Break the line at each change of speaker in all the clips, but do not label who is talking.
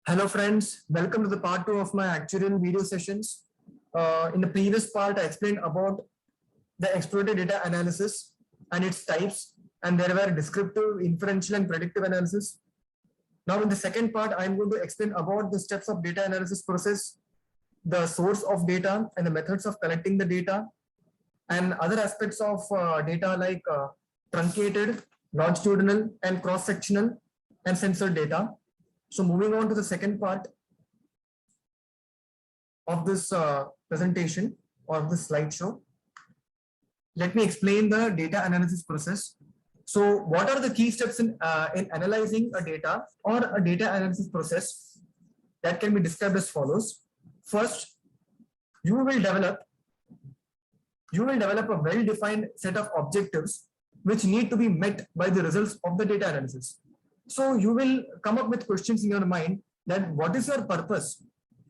Hello friends, welcome to the part 2 of my actuarial video sessions. In the previous part, I explained about the exploratory data analysis and its types, and there were descriptive, inferential, and predictive analysis. Now in the second part, I'm going to explain about the steps of data analysis process, the source of data and the methods of collecting the data, and other aspects of data like truncated, longitudinal, and cross-sectional, and censored data. So moving on to the second part of this presentation or this slideshow, let me explain the data analysis process. So what are the key steps in analyzing a data or a data analysis process? That can be described as follows. First, you will develop a well-defined set of objectives which need to be met by the results of the data analysis. So you will come up with questions in your mind that what is your purpose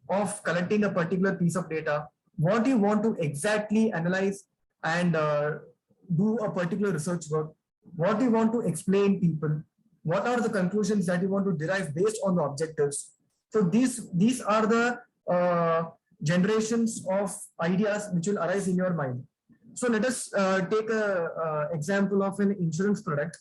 of collecting a particular piece of data? What do you want to exactly analyze and do a particular research work? What do you want to explain people? What are the conclusions that you want to derive based on the objectives? So these are the generations of ideas which will arise in your mind. So let us take an example of an insurance product.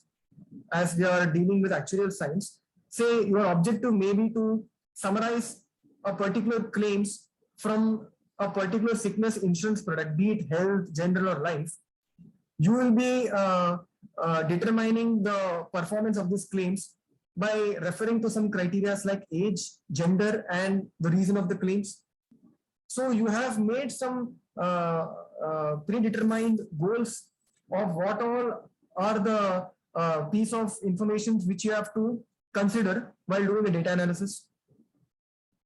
As we are dealing with actuarial science, say your objective may be to summarize a particular claims from a particular sickness insurance product, be it health, general, or life. You will be determining the performance of these claims by referring to some criteria like age, gender, and the reason of the claims. So you have made some predetermined goals of what all are the piece of information which you have to consider while doing the data analysis.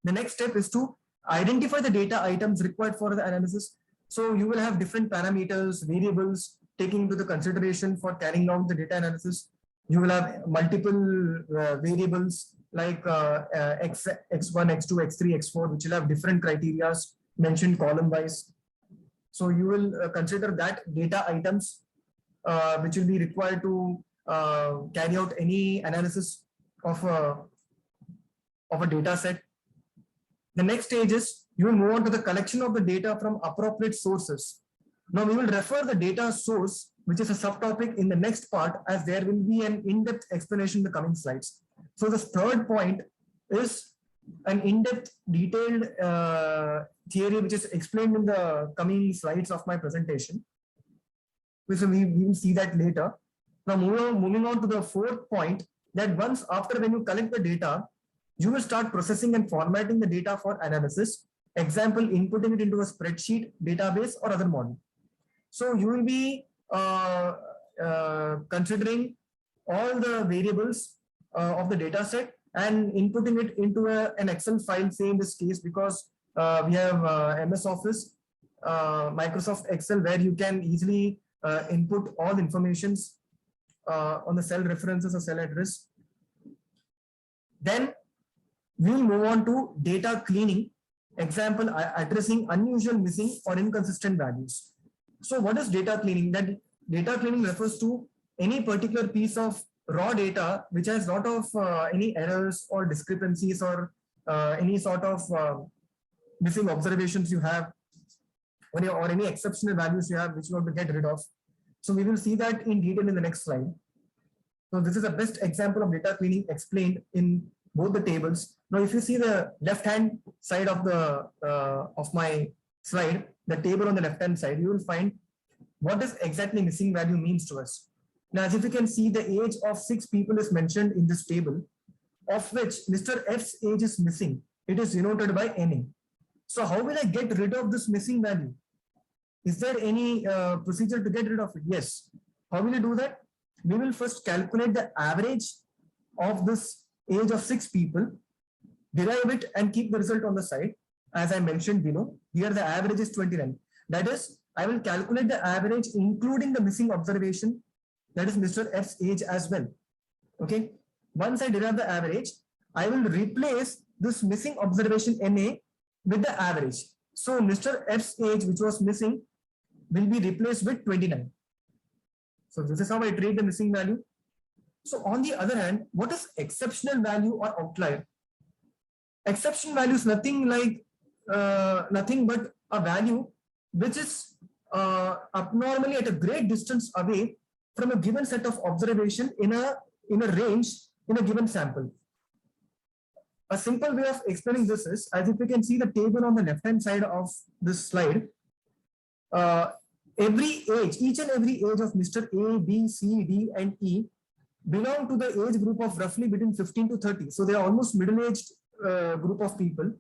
The next step is to identify the data items required for the analysis. So you will have different parameters, variables taking into the consideration for carrying out the data analysis. You will have multiple variables like x1, x2, x3, x4, which will have different criteria mentioned column wise. So you will consider that data items which will be required to carry out any analysis of a data set. The next stage is you will move on to the collection of the data from appropriate sources. Now we will refer the data source, which is a subtopic, in the next part, as there will be an in-depth explanation in the coming slides. So the third point is an in-depth detailed theory which is explained in the coming slides of my presentation. So we will see that later. Now moving on to the fourth point, that once after when you collect the data, you will start processing and formatting the data for analysis. Example, inputting it into a spreadsheet, database, or other model. So you will be considering all the variables of the data set and inputting it into an Excel file, say in this case, because we have MS Office, Microsoft Excel, where you can easily input all the informations on the cell references or cell address. Then we'll move on to data cleaning. Example, addressing unusual, missing, or inconsistent values. So what is data cleaning? That data cleaning refers to any particular piece of raw data which has lot of any errors or discrepancies or any sort of missing observations you have, or any exceptional values you have which you want to get rid of. So we will see that in detail in the next slide. So this is the best example of data cleaning explained in both the tables. Now, if you see the left-hand side of the of my slide, the table on the left-hand side, you will find what does exactly missing value means to us. Now, as if you can see, the age of 6 people is mentioned in this table, of which Mr. F's age is missing. It is denoted by NA. So how will I get rid of this missing value? Is there any procedure to get rid of it? Yes. How will you do that? We will first calculate the average of this age of 6 people, derive it, and keep the result on the side. As I mentioned below, here the average is 29. That is, I will calculate the average including the missing observation, that is Mr. F's age as well. Okay. Once I derive the average, I will replace this missing observation NA with the average. So Mr. F's age, which was missing, will be replaced with 29. So this is how I treat the missing value. So on the other hand, what is exceptional value or outlier? Exception value is nothing like nothing but a value which is abnormally at a great distance away from a given set of observation in a range in a given sample. A simple way of explaining this is, as if you can see the table on the left hand side of this slide, every age, each and every age of Mr. A, B, C, D, and E belong to the age group of roughly between 15 to 30. So they are almost middle-aged group of people,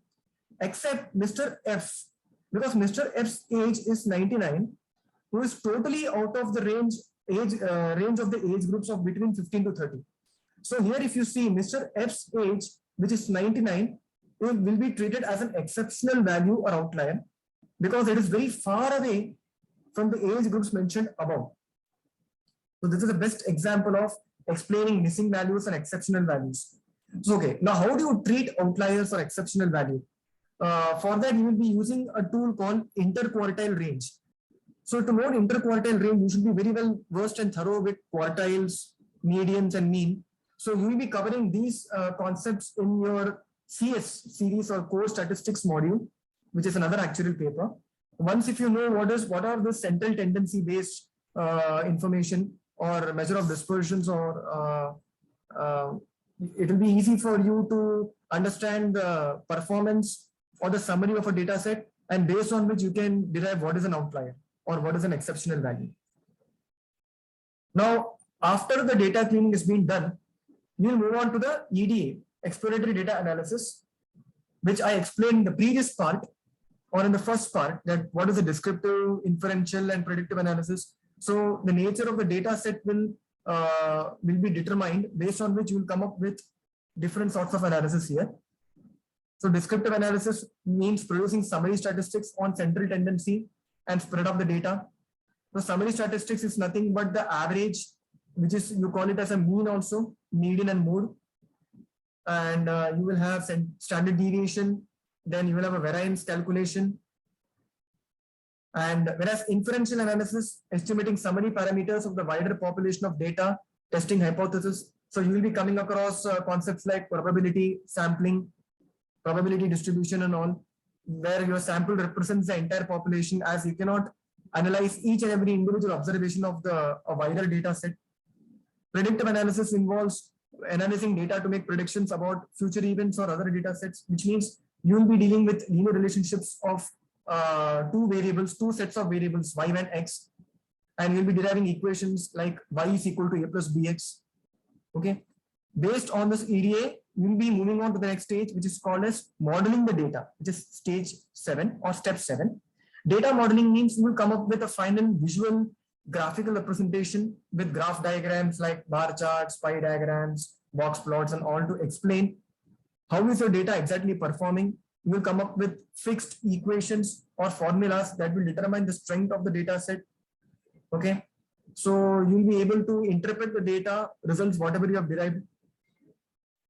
except Mr. F, because Mr. F's age is 99, who is totally out of the range of the age groups of between 15 to 30. So here, if you see Mr. F's age, which is 99, it will be treated as an exceptional value or outlier because it is very far away from the age groups mentioned above. So this is the best example of explaining missing values and exceptional values. So, okay, now how do you treat outliers or exceptional value? For that, you will be using a tool called interquartile range. So to know interquartile range, you should be very well versed and thorough with quartiles, medians, and mean. So you will be covering these concepts in your CS series or core statistics module, which is another actuarial paper. Once if you know what are the central tendency based information or measure of dispersions, or it will be easy for you to understand the performance or the summary of a data set, and based on which you can derive what is an outlier or what is an exceptional value. Now, after the data cleaning is being done, we'll move on to the EDA, exploratory data analysis, which I explained in the previous part or in the first part, that what is the descriptive, inferential, and predictive analysis. So the nature of the data set will be determined, based on which you will come up with different sorts of analysis here. So descriptive analysis means producing summary statistics on central tendency and spread of the data. The summary statistics is nothing but the average, which is, you call it as a mean also, median and mode. And you will have standard deviation, then you will have a variance calculation. And whereas inferential analysis, estimating summary parameters of the wider population of data, testing hypothesis. So you will be coming across concepts like probability, sampling, probability distribution and all, where your sample represents the entire population, as you cannot analyze each and every individual observation of a wider data set. Predictive analysis involves analyzing data to make predictions about future events or other data sets, which means you will be dealing with linear relationships of two sets of variables, y and x, and you'll be deriving equations like y is equal to a plus bx. Okay, based on this EDA, we'll be moving on to the next stage, which is called as modeling the data, which is stage 7 or step 7. Data modeling means you will come up with a final visual graphical representation with graph diagrams like bar charts, pie diagrams, box plots, and all to explain how is your data exactly performing. You will come up with fixed equations or formulas that will determine the strength of the data set. Okay, so you'll be able to interpret the data results, whatever you have derived.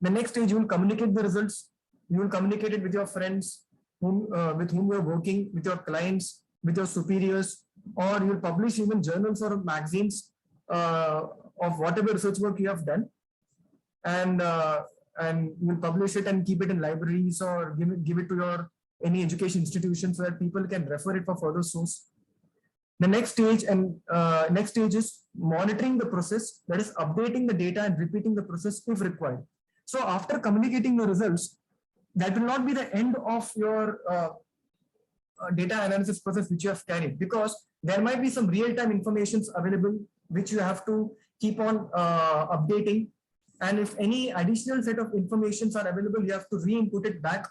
The next stage, you will communicate the results. You will communicate it with your friends, with whom you are working, with your clients, with your superiors, or you will publish even journals or magazines of whatever research work you have done, and you will publish it and keep it in libraries or give it to your any education institution so that people can refer it for further source. The next stage is monitoring the process, that is updating the data and repeating the process if required. So after communicating the results, that will not be the end of your data analysis process which you have carried, because there might be some real-time informations available which you have to keep on updating. And if any additional set of informations are available, you have to re-input it back.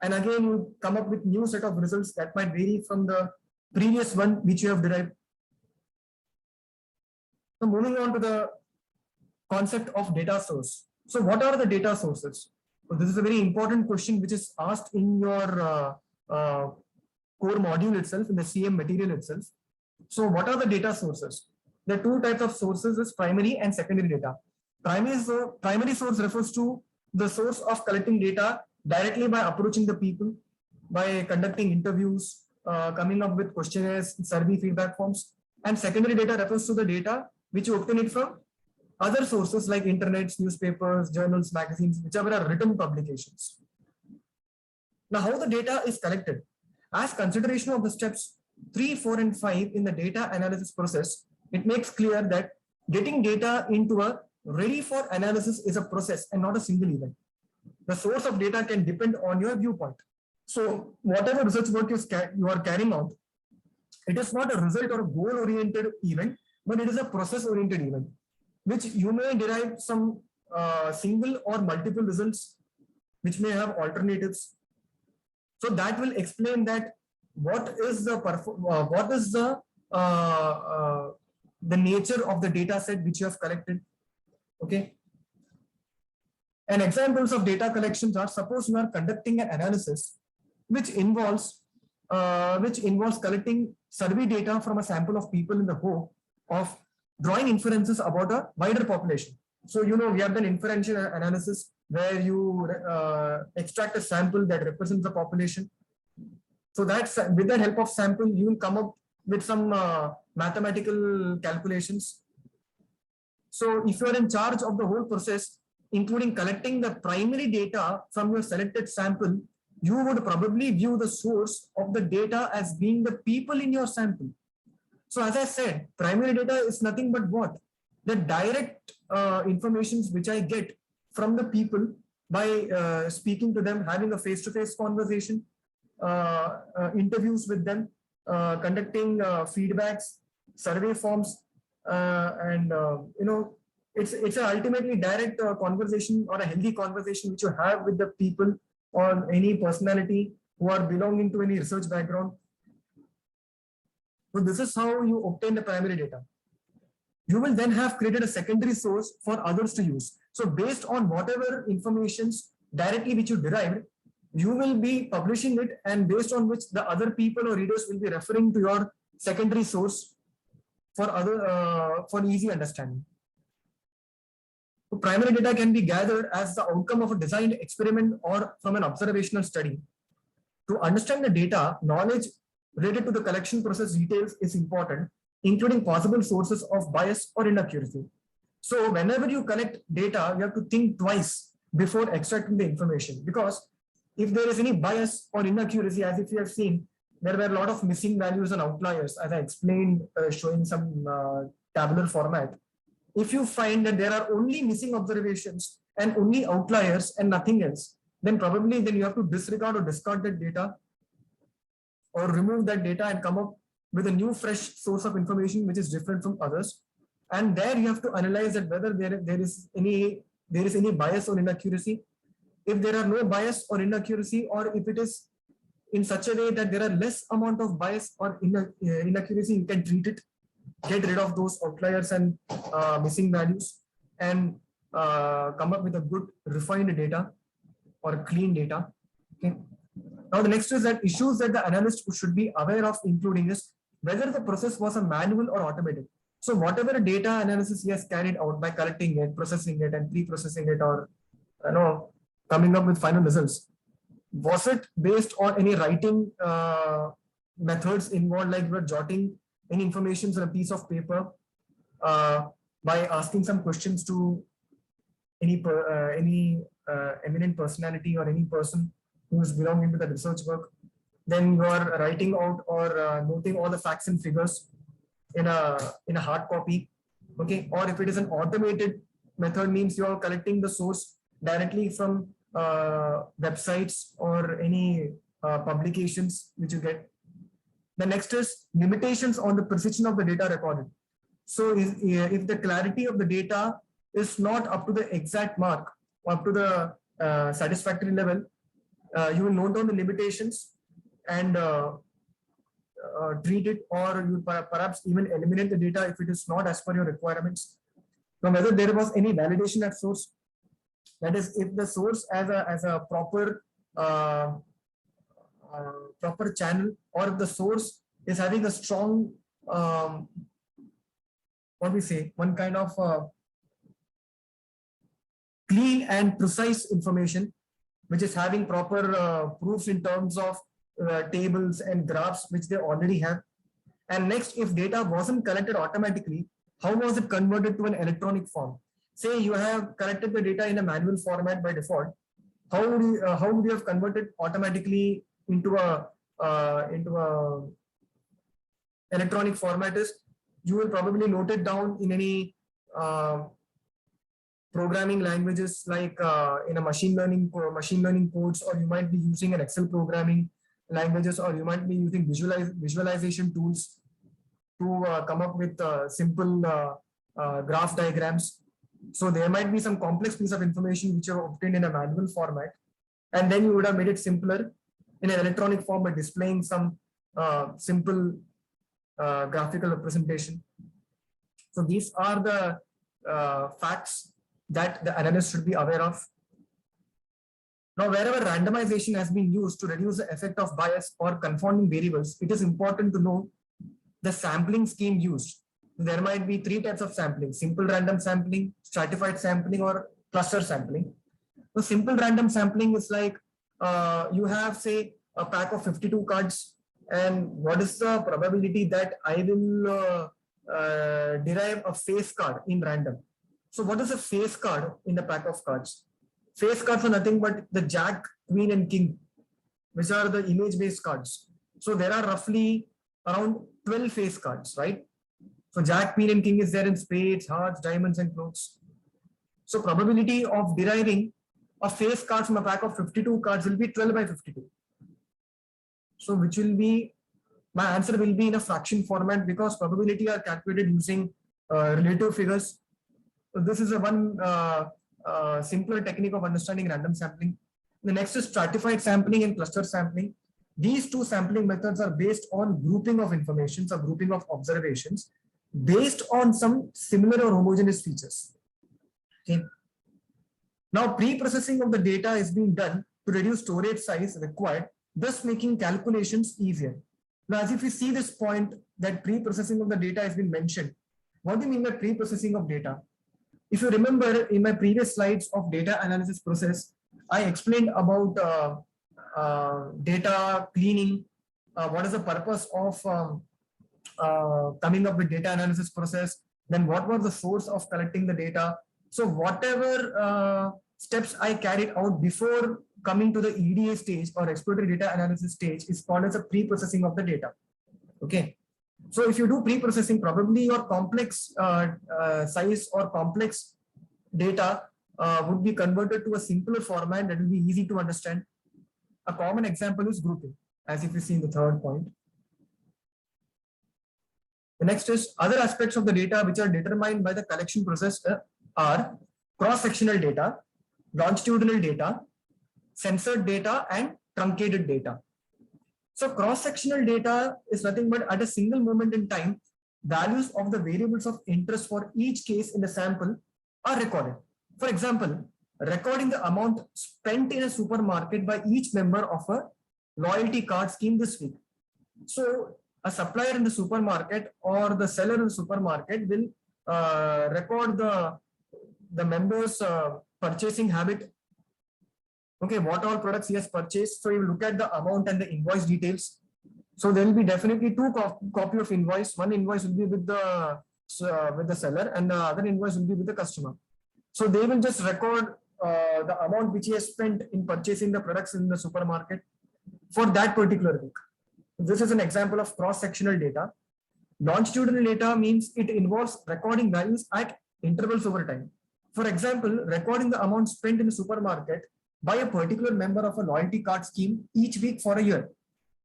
And again, you come up with new set of results that might vary from the previous one which you have derived. So moving on to the concept of data source. So what are the data sources? So this is a very important question which is asked in your core module itself, in the CM material itself. So what are the data sources? There are two types of sources, is primary and secondary data. Primary source refers to the source of collecting data directly by approaching the people, by conducting interviews, coming up with questionnaires, survey feedback forms. And secondary data refers to the data which you obtain it from other sources like internets, newspapers, journals, magazines, whichever are written publications. Now, how the data is collected? As consideration of the steps 3, 4, and 5 in the data analysis process, it makes clear that getting data into a ready for analysis is a process and not a single event. The source of data can depend on your viewpoint. So whatever research work you are carrying out, it is not a result or a goal-oriented event, but it is a process-oriented event, which you may derive some single or multiple results, which may have alternatives. So that will explain that what is the nature of the data set which you have collected. Okay. And examples of data collections are, suppose you are conducting an analysis which involves collecting survey data from a sample of people in the hope of drawing inferences about a wider population. So, we have done inferential analysis where you extract a sample that represents the population. So that's with the help of sample, you will come up with some mathematical calculations. So if you are in charge of the whole process, including collecting the primary data from your selected sample, you would probably view the source of the data as being the people in your sample. So as I said, primary data is nothing but what? The direct informations which I get from the people by speaking to them, having a face-to-face conversation, interviews with them, conducting feedbacks, survey forms, and it's an ultimately direct conversation or a healthy conversation which you have with the people or any personality who are belonging to any research background. So this is how you obtain the primary data. You will then have created a secondary source for others to use. So based on whatever informations directly which you derived, you will be publishing it, and based on which the other people or readers will be referring to your secondary source for easy understanding. So primary data can be gathered as the outcome of a designed experiment or from an observational study. To understand the data, knowledge related to the collection process details is important, including possible sources of bias or inaccuracy. So whenever you collect data, you have to think twice before extracting the information, because if there is any bias or inaccuracy, as if you have seen, there were a lot of missing values and outliers, as I explained, showing some tabular format. If you find that there are only missing observations and only outliers and nothing else, then probably you have to disregard or discard that data or remove that data and come up with a new fresh source of information which is different from others. And there you have to analyze that whether there is any bias or inaccuracy. If there are no bias or inaccuracy, or if it is in such a way that there are less amount of bias or inaccuracy, you can treat it, get rid of those outliers and missing values, and come up with a good refined data or clean data. Okay. Now the next is that issues that the analyst should be aware of, including is whether the process was a manual or automated. So whatever data analysis he has carried out by collecting it, processing it, and pre-processing it, or coming up with final results, was it based on any writing methods involved, like you were jotting any information on a piece of paper by asking some questions to any eminent personality or any person who is belonging to the research work? Then you are writing out or noting all the facts and figures in a hard copy. Okay. Or if it is an automated method, means you are collecting the source directly from websites or any publications which you get. The next is limitations on the precision of the data recorded. So if the clarity of the data is not up to the exact mark or up to the satisfactory level, you will note down the limitations and treat it, or you perhaps even eliminate the data if it is not as per your requirements. Now, whether there was any validation at source, that is, if the source as a proper proper channel, or if the source is having a strong what we say, one kind of clean and precise information, which is having proper proofs in terms of tables and graphs which they already have. And next, if data wasn't collected automatically, how was it converted to an electronic form? Say you have collected the data in a manual format by default. how would you have converted automatically into a electronic format is you will probably note it down in any programming languages like in a machine learning codes, or you might be using an Excel programming languages, or you might be using visualization tools to come up with simple graph diagrams. So there might be some complex piece of information which you have obtained in a manual format, and then you would have made it simpler in an electronic form by displaying some simple graphical representation. So these are the facts that the analyst should be aware of. Now, wherever randomization has been used to reduce the effect of bias or confounding variables, it is important to know the sampling scheme used. There might be three types of sampling: simple random sampling, stratified sampling, or cluster sampling. So simple random sampling is like you have, say, a pack of 52 cards, and what is the probability that I will derive a face card in random. So what is a face card in the pack of cards? Face cards are nothing but the Jack, Queen, and King, which are the image-based cards. So there are roughly around 12 face cards, right? So Jack, Queen, and King is there in spades, hearts, diamonds, and clubs. So probability of deriving a face card from a pack of 52 cards will be 12 by 52. So which will be, my answer will be in a fraction format, because probability are calculated using relative figures. So this is a one simpler technique of understanding random sampling. The next is stratified sampling and cluster sampling. These two sampling methods are based on grouping of information, or grouping of observations based on some similar or homogeneous features. Okay. Now, pre-processing of the data is being done to reduce storage size required, thus making calculations easier. Now, as if you see this point that pre-processing of the data has been mentioned, what do you mean by pre-processing of data? If you remember in my previous slides of data analysis process, I explained about data cleaning, what is the purpose of coming up with data analysis process, then what was the source of collecting the data. So whatever steps I carried out before coming to the EDA stage or exploratory data analysis stage is called as a pre-processing of the data. Okay. So if you do pre-processing, probably your complex size or complex data would be converted to a simpler format that will be easy to understand. A common example is grouping, as if you see in the third point. The next is other aspects of the data which are determined by the collection process are cross-sectional data, longitudinal data, censored data, and truncated data. So cross-sectional data is nothing but at a single moment in time, values of the variables of interest for each case in the sample are recorded. For example, recording the amount spent in a supermarket by each member of a loyalty card scheme this week. So a supplier in the supermarket or the seller in the supermarket will record the member's purchasing habit. Okay, what all products he has purchased. So you look at the amount and the invoice details. So there will be definitely two copy of invoice. One invoice will be with the seller, and the other invoice will be with the customer. So they will just record the amount which he has spent in purchasing the products in the supermarket for that particular week. This is an example of cross-sectional data. Longitudinal data means it involves recording values at intervals over time. For example, recording the amount spent in the supermarket by a particular member of a loyalty card scheme each week for a year.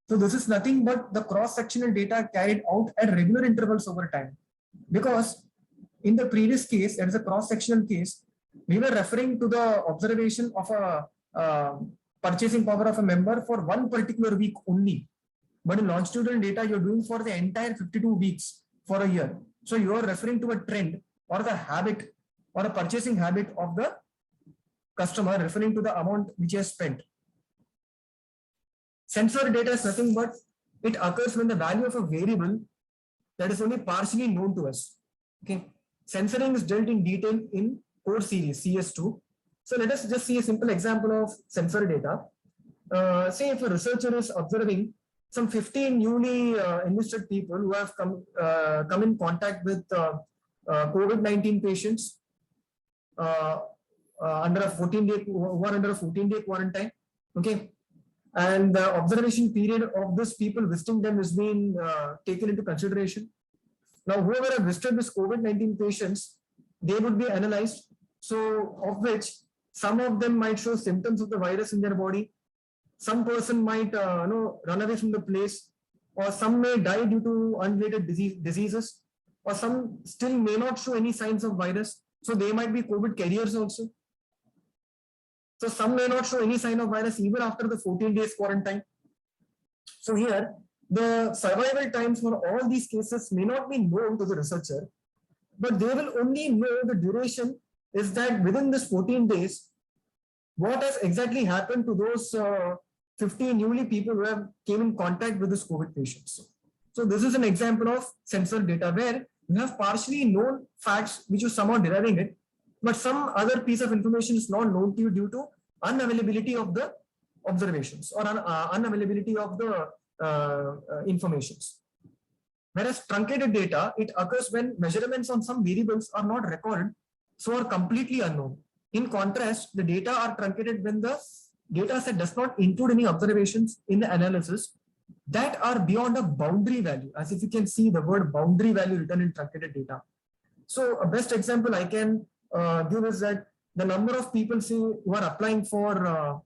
So this is nothing but the cross-sectional data carried out at regular intervals over time. Because in the previous case, there is a cross-sectional case, we were referring to the observation of a purchasing power of a member for one particular week only. But in longitudinal data, you're doing for the entire 52 weeks for a year. So you are referring to a trend or the habit or a purchasing habit of the customer, referring to the amount which he has spent. Censored data is nothing but it occurs when the value of a variable that is only partially known to us. Okay. Censoring is dealt in detail in code series CS2. So let us just see a simple example of censored data. Say if a researcher is observing some 15 newly enlisted people who have come in contact with COVID-19 patients under a 14-day, who are under a 14-day quarantine. Okay. And the observation period of this people visiting them is being taken into consideration. Now, whoever have visited this COVID-19 patients, they would be analyzed. So, of which some of them might show symptoms of the virus in their body. Some person might run away from the place, or some may die due to unrelated diseases, or some still may not show any signs of virus. So they might be COVID carriers also. So some may not show any sign of virus even after the 14 days quarantine. So here, the survival times for all these cases may not be known to the researcher, but they will only know the duration is that within this 14 days, what has exactly happened to those 50 newly people who have came in contact with this COVID patients. So this is an example of sensor data where you have partially known facts which you somehow deriving it, but some other piece of information is not known to you due to unavailability of the observations or unavailability of the informations. Whereas truncated data, it occurs when measurements on some variables are not recorded, so are completely unknown. In contrast, the data are truncated when the data set does not include any observations in the analysis that are beyond a boundary value, as if you can see the word boundary value written in truncated data. So a best example I can give is that the number of people say who are applying for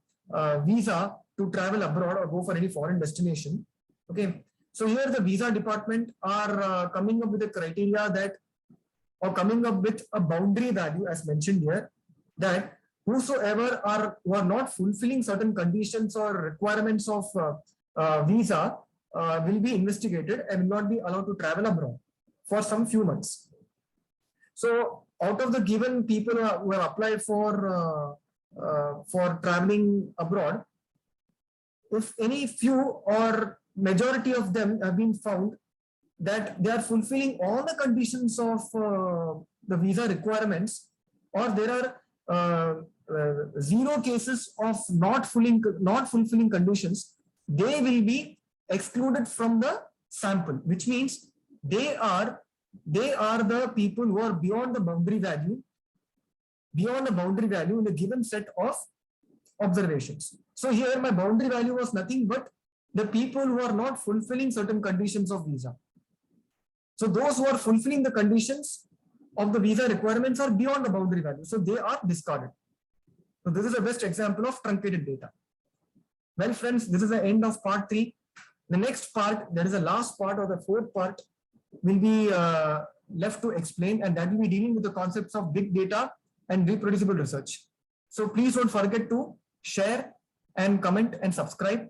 visa to travel abroad or go for any foreign destination. Okay, so here the visa department are coming up with a criteria that, or coming up with a boundary value as mentioned here, that whosoever who are not fulfilling certain conditions or requirements of visa will be investigated and will not be allowed to travel abroad for some few months. So out of the given people who have applied for traveling abroad, if any few or majority of them have been found that they are fulfilling all the conditions of the visa requirements, or there are zero cases of not fulfilling conditions, they will be excluded from the sample, which means they are the people who are beyond the boundary value in a given set of observations. So here my boundary value was nothing but the people who are not fulfilling certain conditions of visa. So those who are fulfilling the conditions of the visa requirements are beyond the boundary value, so they are discarded. So this is the best example of truncated data. Well, friends, this is the end of part 3. The next part, there is a last part, or the fourth part, will be left to explain, and that will be dealing with the concepts of big data and reproducible research. So please don't forget to share and comment and subscribe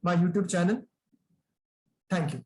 my YouTube channel. Thank you.